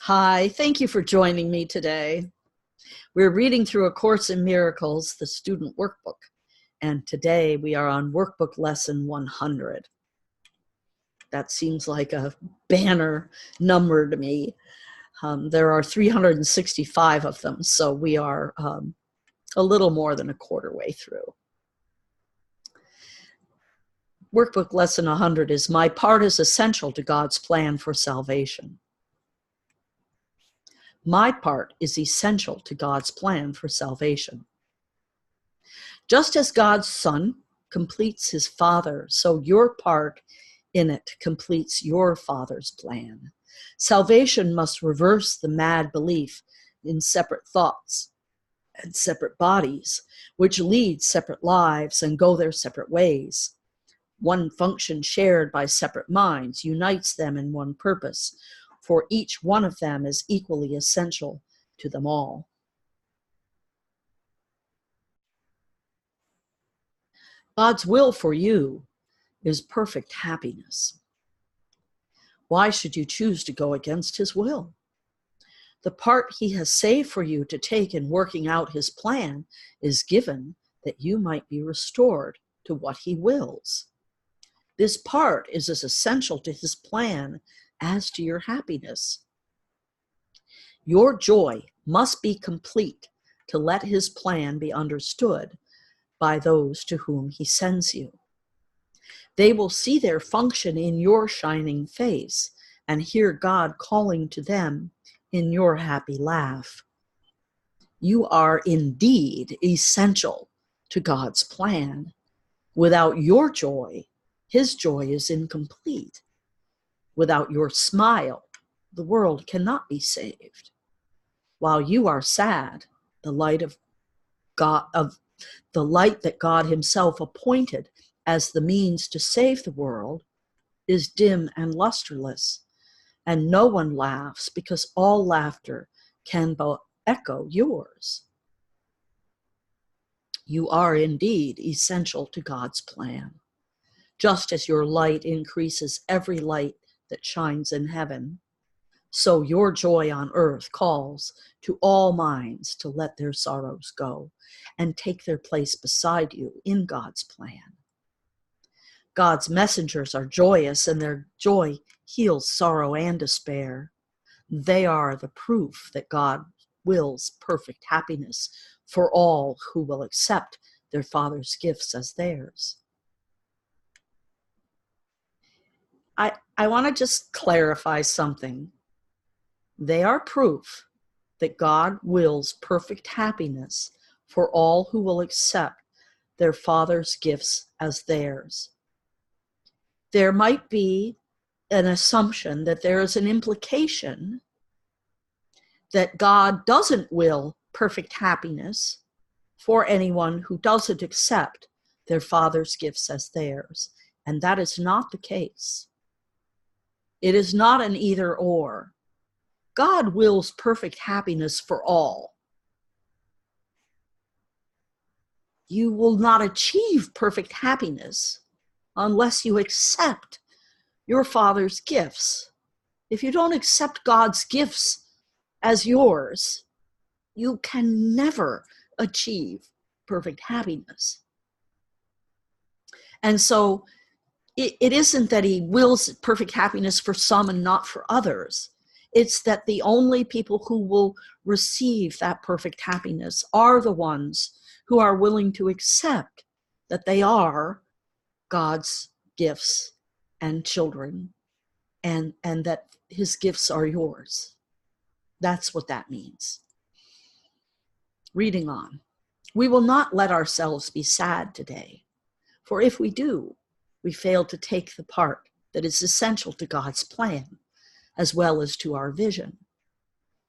Hi, thank you for joining me today. We're reading through A Course in Miracles, the student workbook, and today we are on workbook lesson 100. That seems like a banner number to me. There are 365 of them, so we are a little more than a quarter way through. Workbook lesson 100 is My Part is Essential to God's Plan for Salvation. My part is essential to God's plan for salvation. Just as God's Son completes his Father, so your part in it completes your Father's plan. Salvation must reverse the mad belief in separate thoughts and separate bodies, which lead separate lives and go their separate ways. One function shared by separate minds unites them in one purpose, for each one of them is equally essential to them all. God's will for you is perfect happiness. Why should you choose to go against his will? The part he has saved for you to take in working out his plan is given that you might be restored to what he wills. This part is as essential to his plan as to your happiness. Your joy must be complete to let his plan be understood by those to whom he sends you. They will see their function in your shining face and hear God calling to them in your happy laugh. You are indeed essential to God's plan. Without your joy, his joy is incomplete. Without your smile, the world cannot be saved. While you are sad, the light that God himself appointed as the means to save the world is dim and lusterless, and no one laughs because all laughter can but echo yours. You are indeed essential to God's plan. Just as your light increases every light that shines in heaven, so your joy on earth calls to all minds to let their sorrows go and take their place beside you in God's plan. God's messengers are joyous, and their joy heals sorrow and despair. They are the proof that God wills perfect happiness for all who will accept their Father's gifts as theirs. I want to just clarify something. They are proof that God wills perfect happiness for all who will accept their Father's gifts as theirs. There might be an assumption that there is an implication that God doesn't will perfect happiness for anyone who doesn't accept their Father's gifts as theirs, and that is not the case. It is not an either or. God wills perfect happiness for all. You will not achieve perfect happiness unless you accept your Father's gifts. If you don't accept God's gifts as yours, you can never achieve perfect happiness. And so it isn't that he wills perfect happiness for some and not for others. It's that the only people who will receive that perfect happiness are the ones who are willing to accept that they are God's gifts and children, and that his gifts are yours. That's what that means. Reading on. We will not let ourselves be sad today, for if we do, we fail to take the part that is essential to God's plan, as well as to our vision.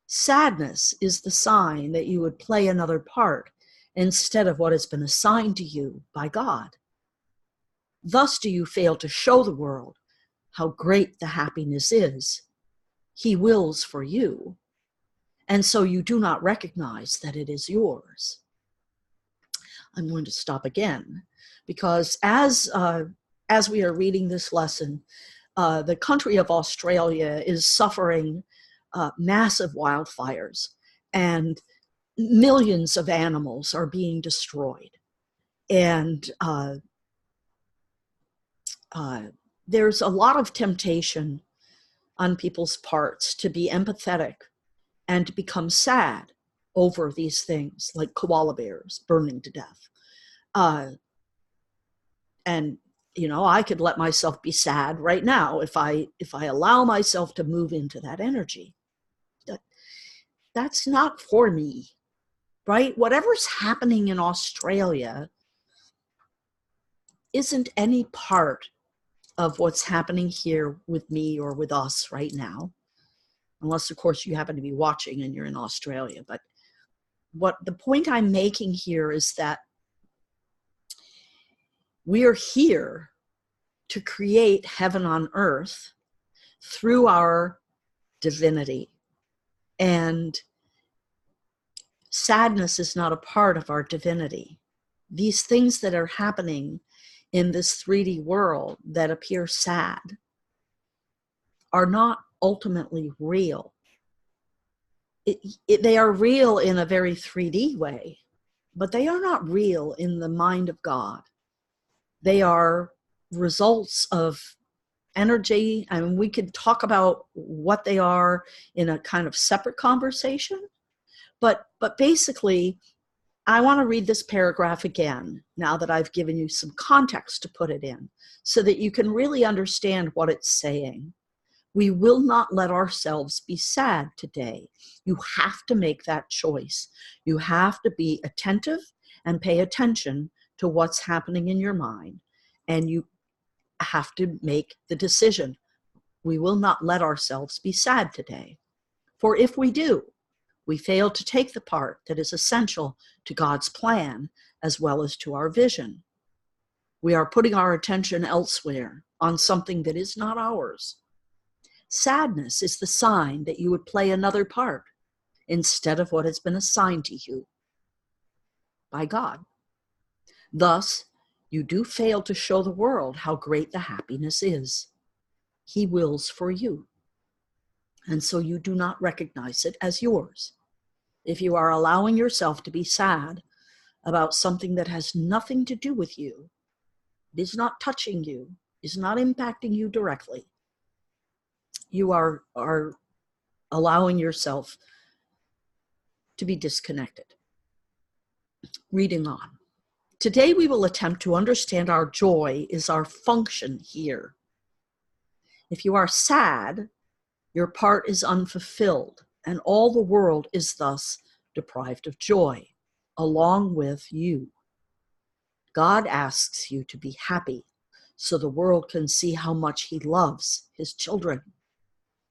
Sadness is the sign that you would play another part instead of what has been assigned to you by God. Thus do you fail to show the world how great the happiness is he wills for you, and so you do not recognize that it is yours. I'm going to stop again, because as we are reading this lesson, the country of Australia is suffering massive wildfires, and millions of animals are being destroyed. And there's a lot of temptation on people's parts to be empathetic and to become sad over these things, like koala bears burning to death. And I could let myself be sad right now if I allow myself to move into that energy. That's not for me, right? Whatever's happening in Australia isn't any part of what's happening here with me or with us right now, unless, of course, you happen to be watching and you're in Australia. But what the point I'm making here is that we are here to create heaven on earth through our divinity. And sadness is not a part of our divinity. These things that are happening in this 3D world that appear sad are not ultimately real. They are real in a very 3D way, but they are not real in the mind of God. They are results of energy. I mean, we could talk about what they are in a kind of separate conversation, but basically, I want to read this paragraph again, now that I've given you some context to put it in, so that you can really understand what it's saying. We will not let ourselves be sad today. You have to make that choice. You have to be attentive and pay attention to what's happening in your mind. And you have to make the decision. We will not let ourselves be sad today. For if we do, we fail to take the part that is essential to God's plan as well as to our vision. We are putting our attention elsewhere on something that is not ours. Sadness is the sign that you would play another part instead of what has been assigned to you by God. Thus, you do fail to show the world how great the happiness is He wills for you. And so you do not recognize it as yours. If you are allowing yourself to be sad about something that has nothing to do with you, is not touching you, is not impacting you directly, you are allowing yourself to be disconnected. Reading on. Today we will attempt to understand our joy is our function here. If you are sad, your part is unfulfilled, and all the world is thus deprived of joy, along with you. God asks you to be happy so the world can see how much He loves His children,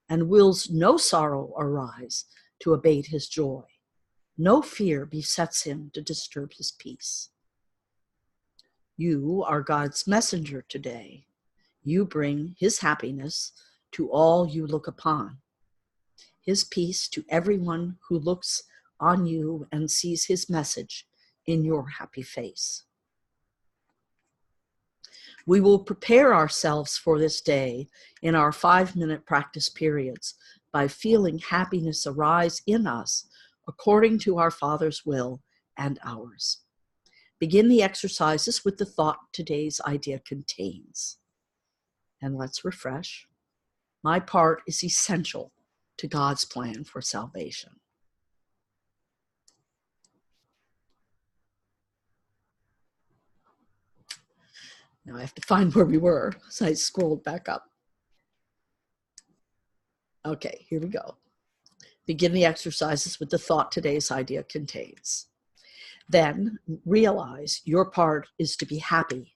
and wills no sorrow arise to abate His joy. No fear besets Him to disturb His peace. You are God's messenger today. You bring His happiness to all you look upon, His peace to everyone who looks on you and sees His message in your happy face. We will prepare ourselves for this day in our 5-minute practice periods by feeling happiness arise in us according to our Father's will and ours. Begin the exercises with the thought today's idea contains. And let's refresh. My part is essential to God's plan for salvation. Now I have to find where we were, so I scrolled back up. Okay, here we go. Begin the exercises with the thought today's idea contains. Then realize your part is to be happy.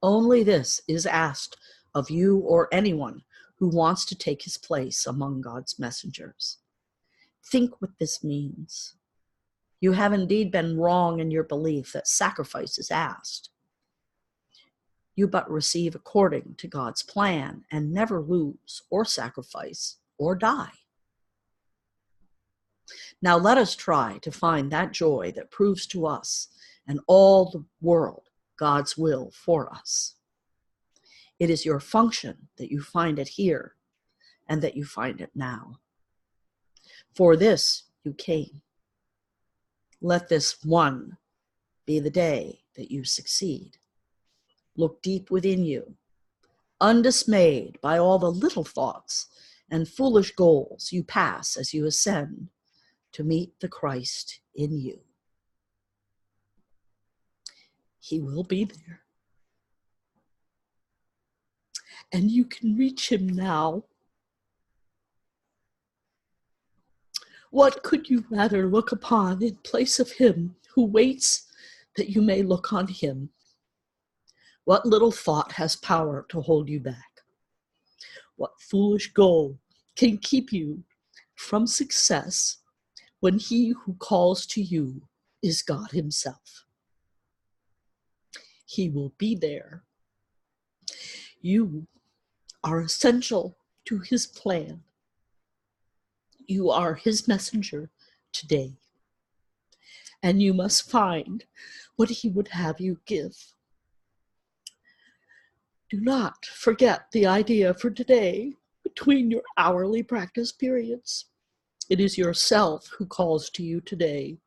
Only this is asked of you or anyone who wants to take his place among God's messengers. Think what this means. You have indeed been wrong in your belief that sacrifice is asked. You but receive according to God's plan and never lose or sacrifice or die. Now let us try to find that joy that proves to us and all the world God's will for us. It is your function that you find it here and that you find it now. For this you came. Let this one be the day that you succeed. Look deep within you, undismayed by all the little thoughts and foolish goals you pass as you ascend to meet the Christ in you. He will be there. And you can reach him now. What could you rather look upon in place of him who waits that you may look on him? What little thought has power to hold you back? What foolish goal can keep you from success when he who calls to you is God himself? He will be there. You are essential to his plan. You are his messenger today, and you must find what he would have you give. Do not forget the idea for today between your hourly practice periods. It is yourself who calls to you today.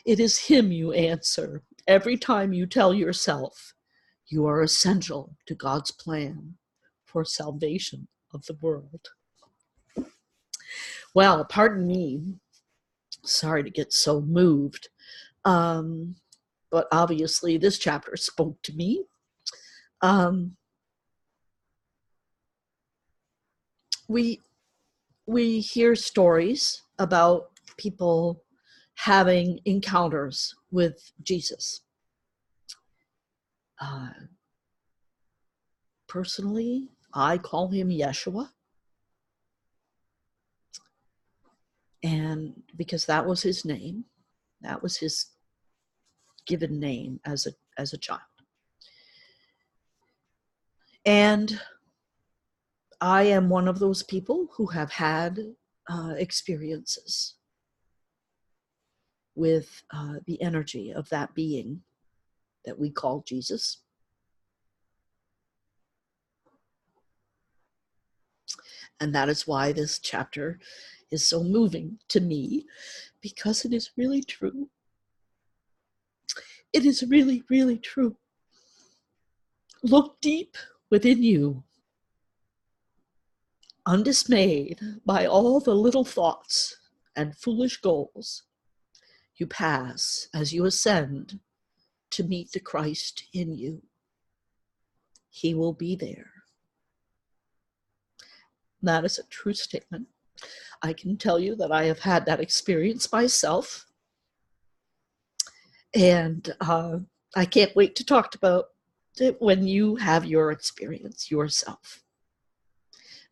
It is him you answer every time you tell yourself you are essential to God's plan for salvation of the world. Well, pardon me. Sorry to get so moved. But obviously this chapter spoke to me. We hear stories about people having encounters with Jesus. Personally, I call him Yeshua. And because that was his name, that was his given name as a child. And I am one of those people who have had experiences with the energy of that being that we call Jesus. And that is why this chapter is so moving to me, because it is really true. It is really, really true. Look deep within you, undismayed by all the little thoughts and foolish goals you pass as you ascend to meet the Christ in you. He will be there. That is a true statement. I can tell you that I have had that experience myself. And I can't wait to talk about it when you have your experience yourself,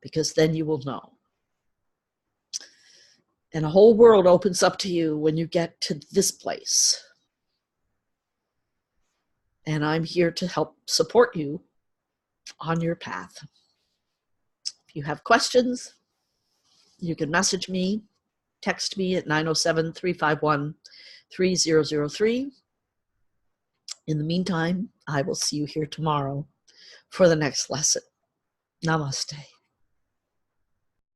because then you will know. And a whole world opens up to you when you get to this place. And I'm here to help support you on your path. If you have questions, you can message me, text me at 907-351-3003. In the meantime, I will see you here tomorrow for the next lesson. Namaste.